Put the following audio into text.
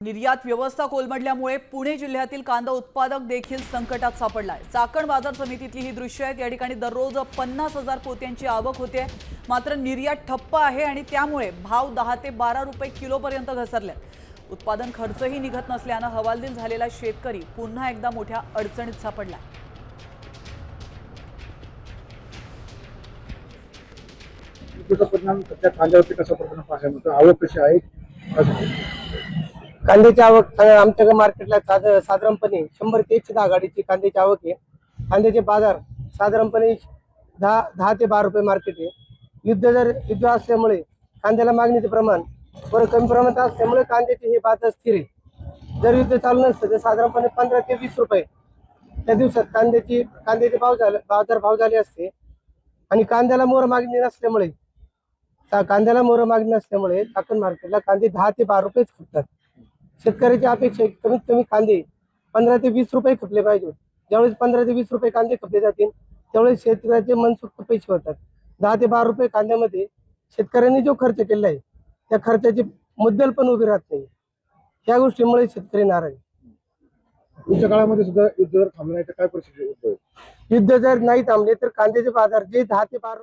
निर्यात व्यवस्था कोलमडल्यामुळे पुणे जिल्ह्यातील कांदा उत्पादक देखील संकटात सापडलाय। चाकण बाजार समितीतली ही दृश्य आहेत। या ठिकाणी दररोज 50,000 पोत्यांची आवक होते, मात्र निर्यात ठप्प आहे आणि त्यामुळे भाव 10 ते 12 रुपये किलोपर्यंत घसरले। उत्पादन खर्चही निघत नसल्याने हवालदिल झालेला शेतकरी पुन्हा एकदा मोठ्या अडचणीत सापडला। परिणाम सध्या कांद्यावरती कसा परिणाम पाहायला मिळतो? आवक कशी आहे? कांद्याची आवक आमच्या मार्केटला साधारणपणे 100 ते 110 गाडीची कांद्याची आवक आहे। कांद्याचे बाजार साधारणपणे 10 ते 12 रुपये मार्केट आहे। युद्ध असल्यामुळे कांद्याला मागणीचे प्रमाण बरं कमी प्रमाणात असल्यामुळे कांद्याचे हे बाजार स्थिर आहे। जर युद्ध चालू नसतं तर साधारणपणे 15 ते 20 रुपये त्या दिवसात कांद्याचे बाजार भाव झाले असते। आणि कांद्याला मोर मागणी नसल्यामुळे चाकण मार्केटला कांदे 10 ते 12 रुपयेच खपतात। शेतकऱ्याची अपेक्षा कमीत कमी कांदे 15 ते 20 रुपये खपले पाहिजे। ज्यावेळेस 15 ते 20 रुपये कांदे खपले जातील त्यावेळेस शेतकऱ्याचे मनसोक्त पैसे होतात। 10 ते 12 रुपये कांद्यामध्ये शेतकऱ्यांनी जो खर्च केला आहे त्या खर्चाची मुद्दल पण उभी राहत नाही। या गोष्टीमुळे शेतकरी नाराज आहे। पुढच्या काळामध्ये सुद्धा युद्ध जर थांबलं नाही तर काय परिस्थिती उद्भवेल? युद्ध जर नाही थांबले तर कांद्याचे बाजार जे 10 ते 12